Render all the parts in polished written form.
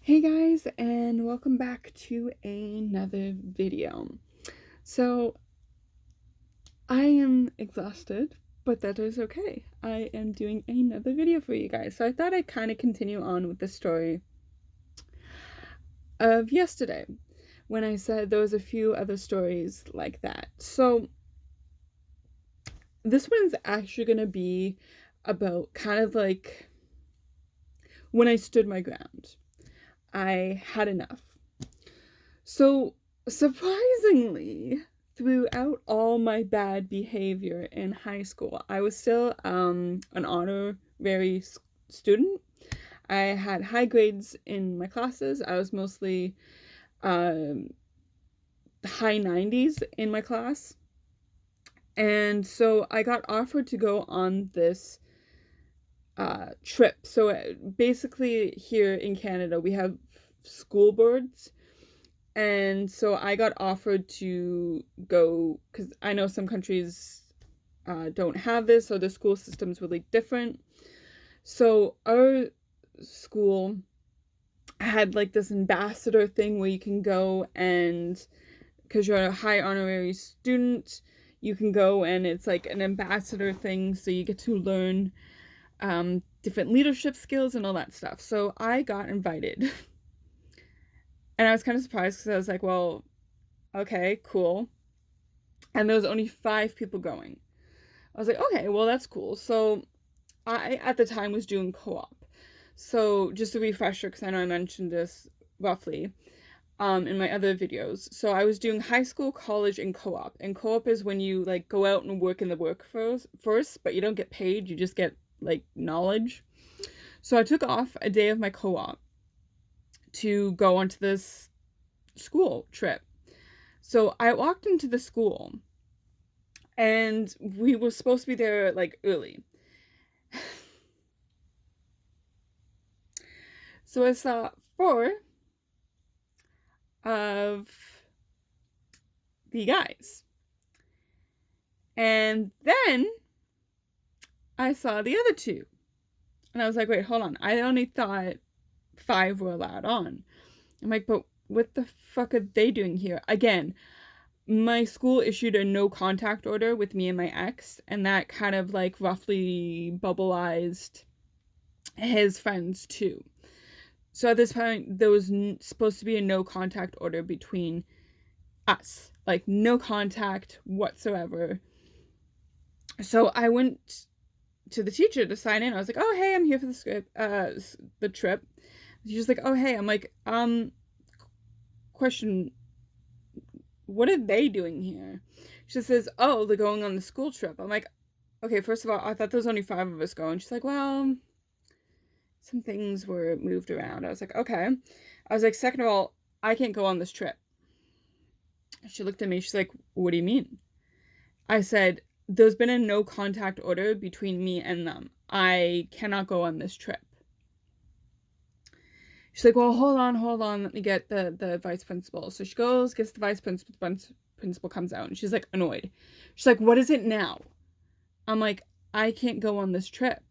Hey guys, and welcome back to another video. So, I am exhausted, but that is okay. I am doing another video for you guys. So I thought I'd kind of continue on with the story of yesterday when I said there was a few other stories like that. So, this one's actually going to be about kind of like when I stood my ground. I had enough. So, surprisingly, throughout all my bad behavior in high school, I was still an honorary student. I had high grades in my classes. I was mostly um, high 90s in my class. And so I got offered to go on this trip. So basically, here in Canada, we have school boards. And so I got offered to go because I know some countries don't have this, so the school system's really different. So our school had like this ambassador thing where you can go and because you're a high honorary student, you can go and it's like an ambassador thing, so you get to learn different leadership skills and all that stuff. So I got invited. And I was kind of surprised because I was like, well, okay, cool. And there was only 5 people going. I was like, okay, well, that's cool. So I, at the time, was doing co-op. So just a refresher, because I know I mentioned this roughly in my other videos. So I was doing high school, college, and co-op. And co-op is when you like go out and work in the workforce first, but you don't get paid. You just get like knowledge. So I took off a day of my co-op to go onto this school trip. So I walked into the school and we were supposed to be there like early. So I saw 4 of the guys. And then I saw the other 2. And I was like, wait, hold on. I only thought 5 were allowed on. I'm like, but what the fuck are they doing here? Again, my school issued a no contact order with me and my ex, and that kind of like roughly bubbleized his friends too. So at this point, there was supposed to be a no contact order between us, like no contact whatsoever. So I went to the teacher to sign in. I was like, "Oh, hey, I'm here for the trip." She's like, "Oh, hey." I'm like, question, what are they doing here? She says, "Oh, they're going on the school trip." I'm like, "Okay, first of all, I thought there was only 5 of us going." She's like, "Well, some things were moved around." I was like, "Okay." I was like, "Second of all, I can't go on this trip." She looked at me. She's like, "What do you mean?" I said, "There's been a no contact order between me and them. I cannot go on this trip." She's like, "Well, hold on. Let me get the vice principal." So she goes, gets the vice principal. The principal comes out and she's like annoyed. She's like, "What is it now?" I'm like, "I can't go on this trip."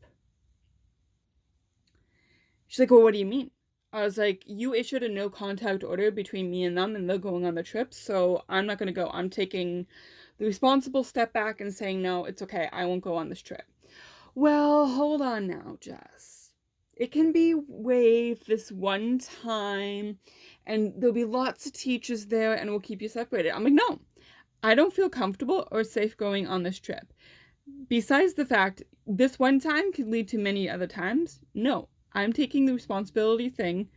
She's like, "Well, what do you mean?" I was like, "You issued a no contact order between me and them and they're going on the trip, so I'm not going to go. I'm taking the responsible step back and saying, no, it's okay. I won't go on this trip." Well, hold on now, Jess. It can be waived this one time and there'll be lots of teachers there and we'll keep you separated. I'm like, no, I don't feel comfortable or safe going on this trip. Besides the fact this one time could lead to many other times, no, I'm taking the responsibility thing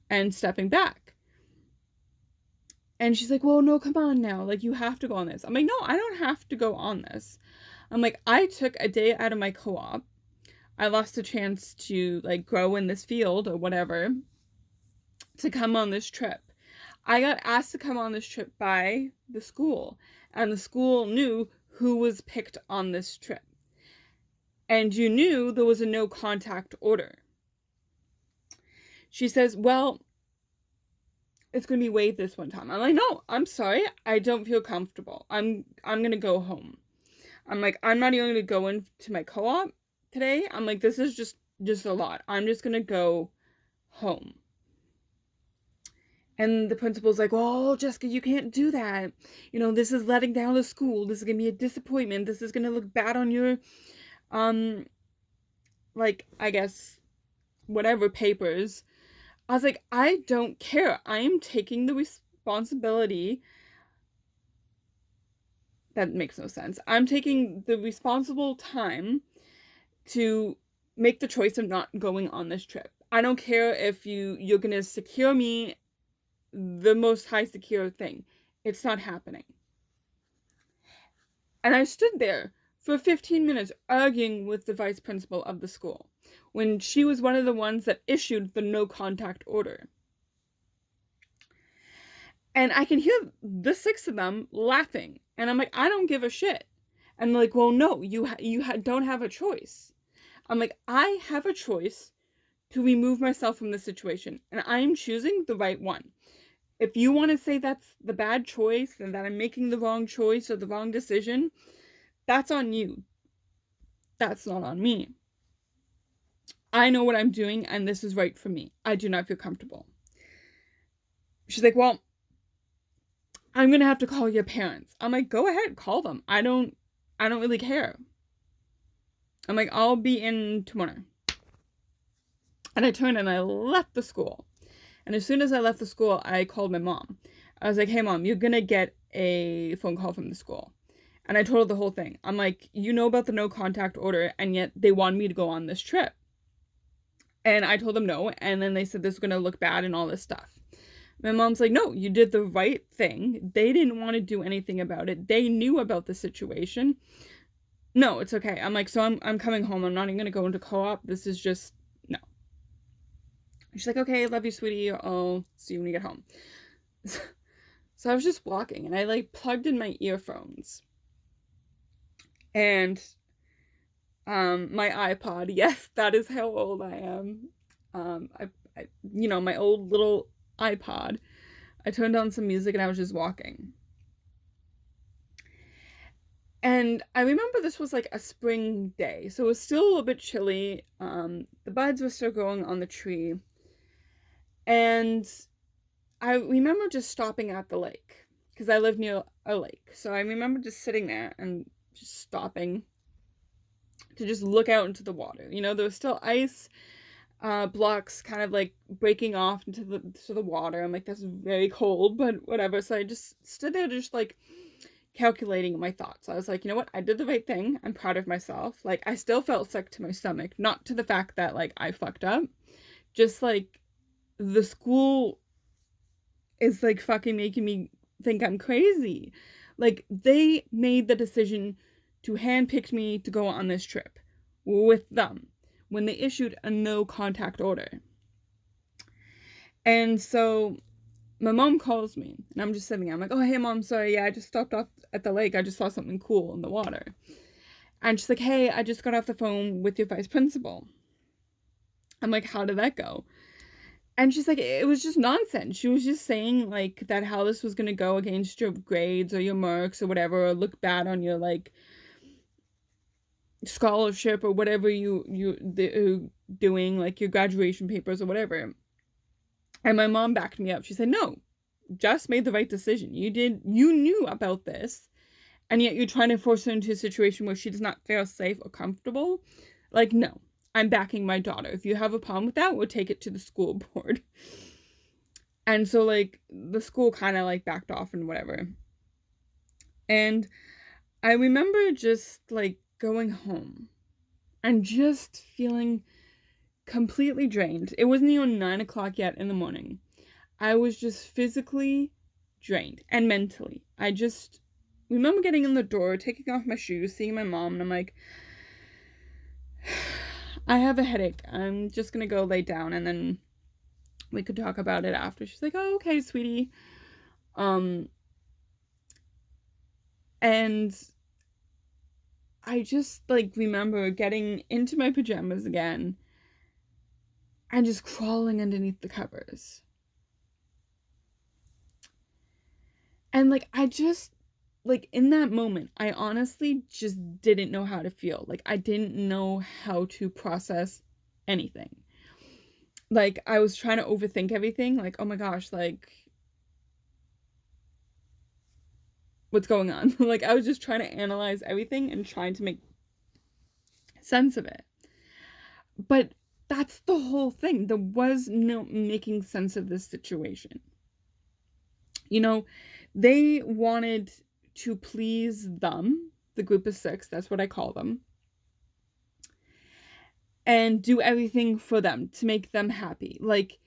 and stepping back. And she's like, "Well, no, come on now. Like, you have to go on this." I'm like, "No, I don't have to go on this." I'm like, "I took a day out of my co-op. I lost a chance to, like, grow in this field or whatever to come on this trip. I got asked to come on this trip by the school, and the school knew who was picked on this trip. And you knew there was a no contact order." She says, "Well, it's going to be waived this one time." I'm like, "No, I'm sorry. I don't feel comfortable. I'm going to go home." I'm like, "I'm not even going to go into my co-op today." I'm like, "This is just a lot. I'm just going to go home." And the principal's like, "Oh, Jessica, you can't do that. This is letting down the school. This is gonna be a disappointment. This is gonna look bad on your, um, like, I guess, whatever papers." I was like, I don't care. I am taking the responsibility. That makes no sense. I'm taking the responsible time to make the choice of not going on this trip. I don't care if you're gonna secure me the most high secure thing. It's not happening. And I stood there for 15 minutes arguing with the vice principal of the school when she was one of the ones that issued the no contact order. And I can hear the 6 of them laughing. And I'm like, I don't give a shit. And they're like, well, no, you don't have a choice. I'm like, I have a choice to remove myself from the situation. And I am choosing the right one. If you want to say that's the bad choice and that I'm making the wrong choice or the wrong decision, that's on you. That's not on me. I know what I'm doing and this is right for me. I do not feel comfortable. She's like, well, I'm going to have to call your parents. I'm like, go ahead, call them. I don't really care. I'm like, I'll be in tomorrow. And I turned and I left the school. And as soon as I left the school, I called my mom. I was like, hey, Mom, you're going to get a phone call from the school. And I told her the whole thing. I'm like, you know about the no contact order, and yet they want me to go on this trip. And I told them no, and then they said this was going to look bad and all this stuff. My mom's like, no, you did the right thing. They didn't want to do anything about it. They knew about the situation. No, it's okay. I'm like, so I'm coming home. I'm not even going to go into co-op. This is just, no. She's like, okay, love you, sweetie. I'll see you when you get home. So I was just walking, and I, like, plugged in my earphones. And my iPod, yes, that is how old I am. My old little iPod. I turned on some music and I was just walking. And I remember this was like a spring day, so it was still a little bit chilly. The buds were still growing on the tree. And I remember just stopping at the lake, because I live near a lake. So I remember just sitting there and just stopping to just look out into the water. There was still ice blocks kind of like breaking off into the water. I'm like, that's very cold, but whatever. So I just stood there just like calculating my thoughts. I was like, you know what? I did the right thing. I'm proud of myself. Like, I still felt sick to my stomach, not to the fact that like I fucked up. Just like the school is like fucking making me think I'm crazy. Like, they made the decision to handpick me to go on this trip with them when they issued a no contact order. And so my mom calls me, and I'm just sitting there. I'm like, oh, hey, Mom, sorry, yeah, I just stopped off at the lake. I just saw something cool in the water. And she's like, hey, I just got off the phone with your vice principal. I'm like, how did that go? And she's like, it was just nonsense. She was just saying, like, that how this was going to go against your grades or your marks or whatever, or look bad on your, like, scholarship or whatever you're doing, like, your graduation papers or whatever. And my mom backed me up. She said, no, Jess made the right decision. You knew about this, and yet you're trying to force her into a situation where she does not feel safe or comfortable. Like, no. I'm backing my daughter. If you have a problem with that, we'll take it to the school board. And so, like, the school kind of, like, backed off and whatever. And I remember just, like, going home and just feeling completely drained. It wasn't even 9 o'clock yet in the morning. I was just physically drained and mentally. I just remember getting in the door, taking off my shoes, seeing my mom, and I'm like, I have a headache. I'm just gonna go lay down and then we could talk about it after. She's like, oh, okay, sweetie. And I just, like, remember getting into my pajamas again and just crawling underneath the covers. And, like, I just, like, in that moment, I honestly just didn't know how to feel. Like, I didn't know how to process anything. Like, I was trying to overthink everything. Like, oh my gosh, like, what's going on. Like, I was just trying to analyze everything and trying to make sense of it. But that's the whole thing. There was no making sense of this situation. You know, they wanted to please them, the group of 6, that's what I call them, and do everything for them to make them happy. Like,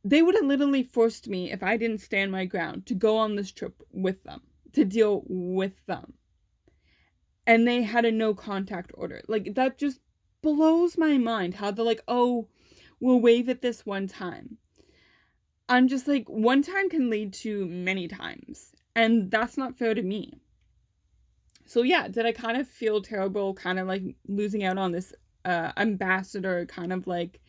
they would have literally forced me, if I didn't stand my ground, to go on this trip with them, to deal with them. And they had a no contact order. Like, that just blows my mind how they're like, oh, we'll waive it this one time. I'm just like, one time can lead to many times. And that's not fair to me. So yeah, did I kind of feel terrible, kind of like losing out on this ambassador kind of like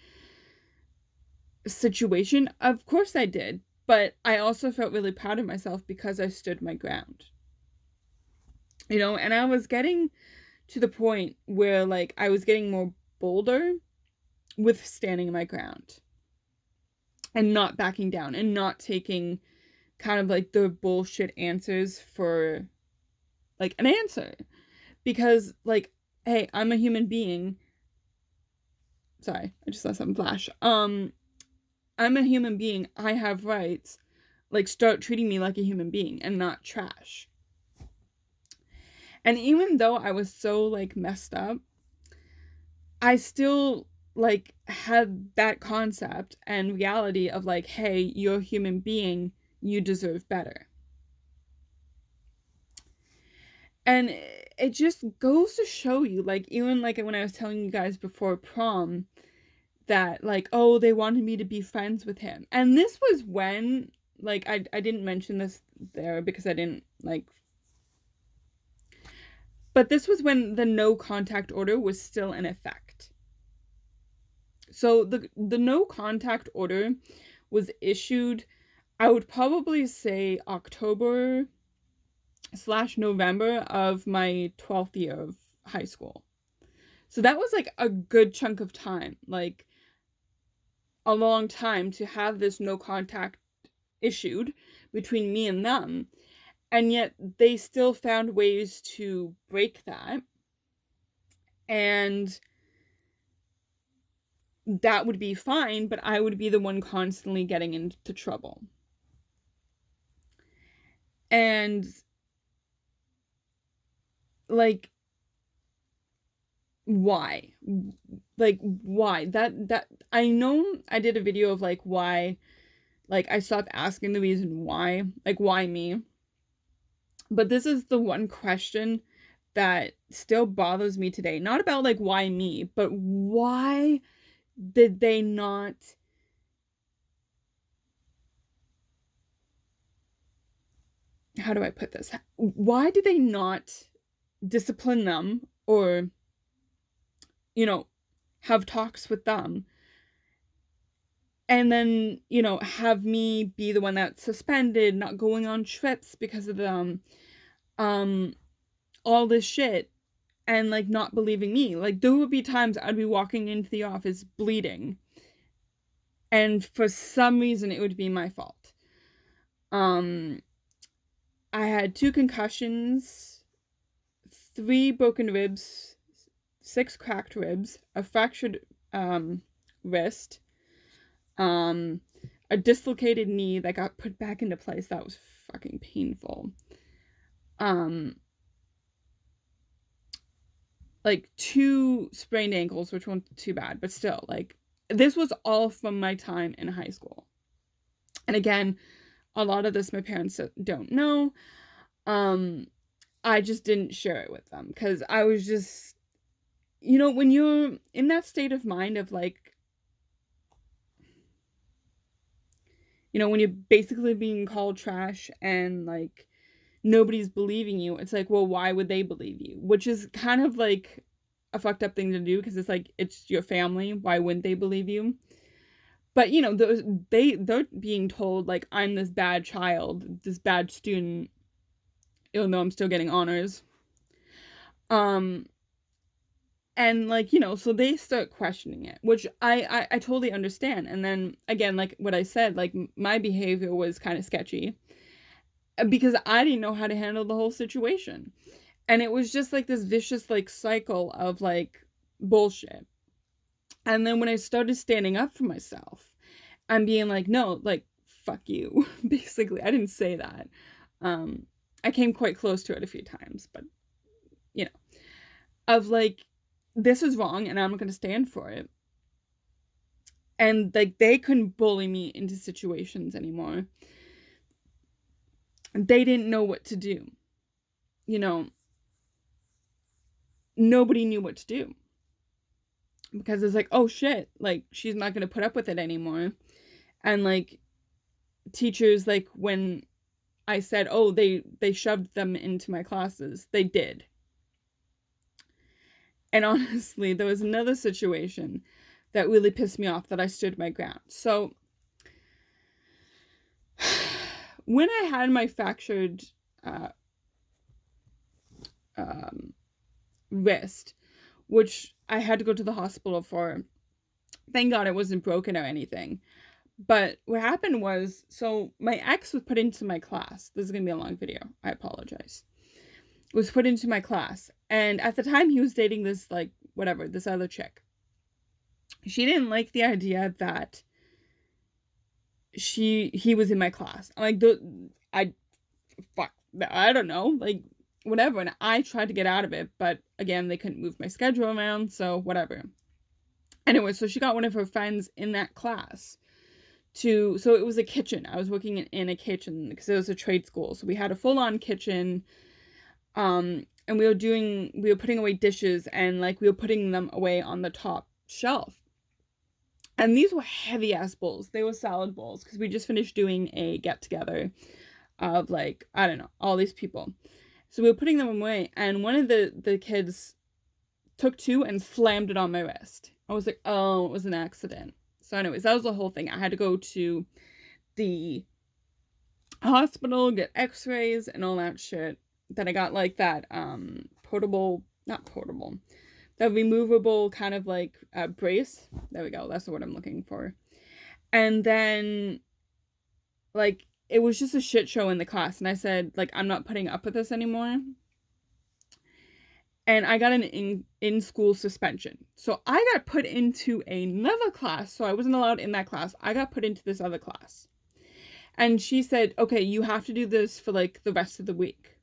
situation? Of course I did. But I also felt really proud of myself because I stood my ground. You know, and I was getting to the point where, like, I was getting more bolder with standing my ground and not backing down and not taking kind of like the bullshit answers for like an answer. Because, like, hey, I'm a human being. Sorry, I just saw something flash. I'm a human being. I have rights. Like, start treating me like a human being and not trash. And even though I was so, like, messed up, I still, like, had that concept and reality of, like, hey, you're a human being, you deserve better. And it just goes to show you, like, even, like, when I was telling you guys before prom, that, like, oh, they wanted me to be friends with him. And this was when, like, I didn't mention this there because I didn't, like, but this was when the no contact order was still in effect. So the no contact order was issued, I would probably say October/November of my 12th year of high school. So that was like a good chunk of time, like a long time to have this no contact issued between me and them. And yet they still found ways to break that. And that would be fine, but I would be the one constantly getting into trouble. And, like, why? Like, why? That, I know I did a video of, like, why, like, I stopped asking the reason why. Like, why me? But this is the one question that still bothers me today. Not about, like, why me, but why did they not how do I put this? Why did they not discipline them or, you know, have talks with them? And then, you know, have me be the one that's suspended, not going on trips because of them, all this shit, and, like, not believing me. Like, there would be times I'd be walking into the office bleeding, and for some reason it would be my fault. I had 2 concussions, 3 broken ribs, 6 cracked ribs, a fractured wrist, a dislocated knee that got put back into place. That was fucking painful. Like 2 sprained ankles, which weren't too bad, but still, like, this was all from my time in high school. And again, a lot of this my parents don't know. I just didn't share it with them because I was just, you know, when you're in that state of mind of, like, you know, when you're basically being called trash and, like, nobody's believing you, it's like, well, why would they believe you? Which is kind of like a fucked up thing to do because it's like, it's your family. Why wouldn't they believe you? But, you know, they're being told, like, I'm this bad child, this bad student, even though I'm still getting honors. And, like, you know, so they start questioning it, which I totally understand. And then, again, like what I said, like, my behavior was kind of sketchy. because I didn't know how to handle the whole situation. And it was just like this vicious like cycle of like bullshit. And then when I started standing up for myself and being like, no, like, fuck you, basically. I didn't say that. I came quite close to it a few times, but, you know, of like, this is wrong and I'm not going to stand for it. And like, they couldn't bully me into situations anymore. They didn't know what to do. You know, nobody knew what to do. Because it's like, oh shit, like, she's not going to put up with it anymore. And like, teachers, like, when I said, oh, they shoved them into my classes, they did. And honestly, there was another situation that really pissed me off that I stood my ground. So, when I had my fractured wrist, which I had to go to the hospital for, thank God it wasn't broken or anything. But what happened was, so my ex was put into my class. This is going to be a long video. I apologize. Was put into my class. And at the time, he was dating this, like, whatever, this other chick. She didn't like the idea that he was in my class. I'm like, I don't know, like, whatever. And I tried to get out of it, but again, they couldn't move my schedule around, so whatever. Anyway, so she got one of her friends in that class so it was a kitchen. I was working in a kitchen because it was a trade school. So we had a full-on kitchen, and we were putting away dishes, and like we were putting them away on the top shelf. And these were heavy ass bowls. They were salad bowls because we just finished doing a get together of like, I don't know, all these people. So we were putting them away, and one of the kids took two and slammed it on my wrist. I was like, oh, it was an accident. So anyways, that was the whole thing. I had to go to the hospital, get x-rays and all that shit. Then I got like that that removable kind of like brace. There we go. That's the word I'm looking for. And then like it was just a shit show in the class. And I said, like, I'm not putting up with this anymore. And I got an in-school suspension. So I got put into another class. So I wasn't allowed in that class. I got put into this other class. And she said, okay, you have to do this for like the rest of the week.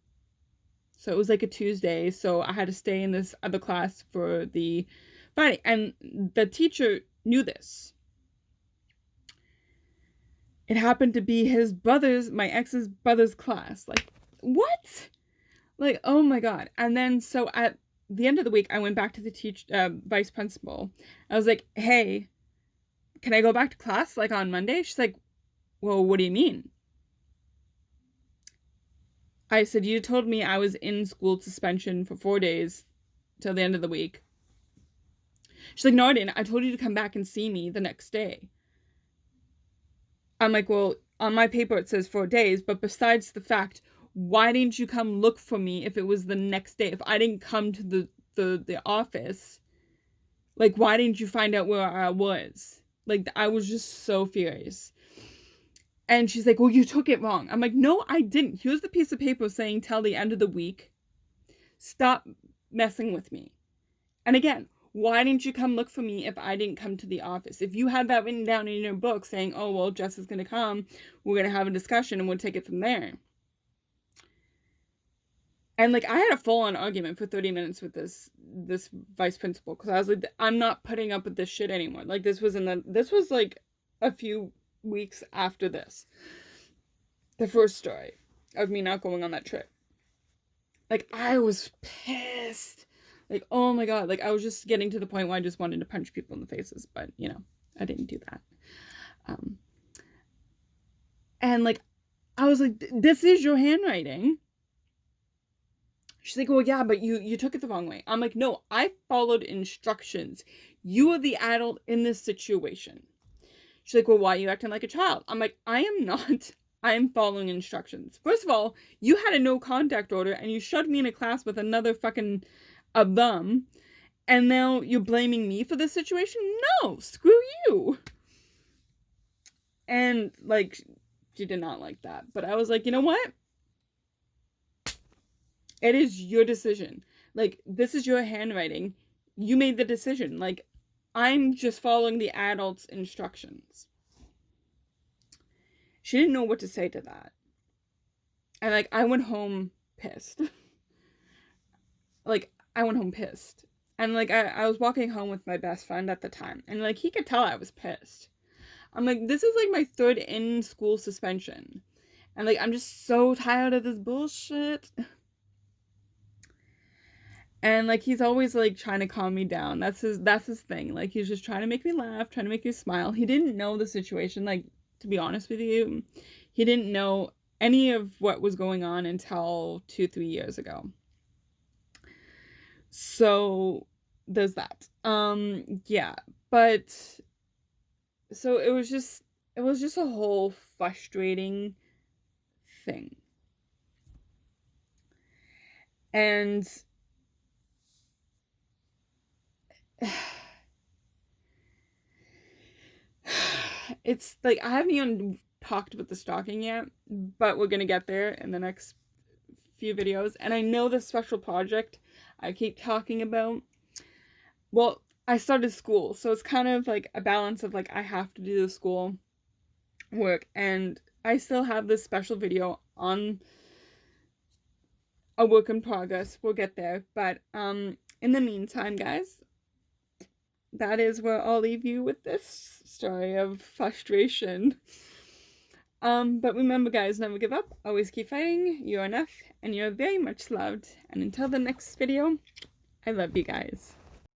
So it was like a Tuesday. So I had to stay in this other class for the Friday. And the teacher knew this. It happened to be my ex's brother's class. Like, what? Like, oh my God. And then, so at the end of the week, I went back to the vice principal. I was like, hey, can I go back to class, like, on Monday? She's like, well, what do you mean? I said, you told me I was in school suspension for 4 days till the end of the week. She's like, no, I didn't. I told you to come back and see me the next day. I'm like, well, on my paper it says 4 days, but besides the fact, why didn't you come look for me if it was the next day? If I didn't come to the office, like, why didn't you find out where I was? Like, I was just so furious. And she's like, well, you took it wrong. I'm like, no, I didn't. Here's the piece of paper saying till the end of the week. Stop messing with me. And again, why didn't you come look for me if I didn't come to the office? If you had that written down in your book saying, oh, well, Jess is going to come, we're going to have a discussion and we'll take it from there. And like, I had a full-on argument for 30 minutes with this vice principal because I was like, I'm not putting up with this shit anymore. Like, this was like a few weeks after this, the first story of me not going on that trip. Like, I was pissed. Like, oh my God. Like, I was just getting to the point where I just wanted to punch people in the faces, but you know, I didn't do that. And like, I was like, this is your handwriting. She's like, well, yeah, but you took it the wrong way. I'm like, no, I followed instructions. You are the adult in this situation. She's like, well, why are you acting like a child? I'm like, I am not. I am following instructions. First of all, you had a no contact order and you shoved me in a class with another fucking of them. And now you're blaming me for this situation? No, screw you. And like, she did not like that. But I was like, you know what? It is your decision. Like, this is your handwriting. You made the decision. Like, I'm just following the adult's instructions. She didn't know what to say to that. And, like, I went home pissed. Like, I went home pissed. And, like, I was walking home with my best friend at the time. And, like, he could tell I was pissed. I'm like, this is, like, my 3rd in-school suspension. And, like, I'm just so tired of this bullshit. And, like, he's always, like, trying to calm me down. That's his thing. Like, he's just trying to make me laugh, trying to make me smile. He didn't know the situation, like, to be honest with you. He didn't know any of what was going on until 2-3 years ago. So, there's that. Yeah. But, so it was just a whole frustrating thing. And it's like, I haven't even talked about the stalking yet, but we're gonna get there in the next few videos. And I know the special project I keep talking about, well, I started school, so it's kind of like a balance of, like, I have to do the school work, and I still have this special video on a work in progress. We'll get there, but in the meantime, guys, that is where I'll leave you with this story of frustration. But remember, guys, never give up, always keep fighting. You're enough, and you're very much loved. And until the next video, I love you guys.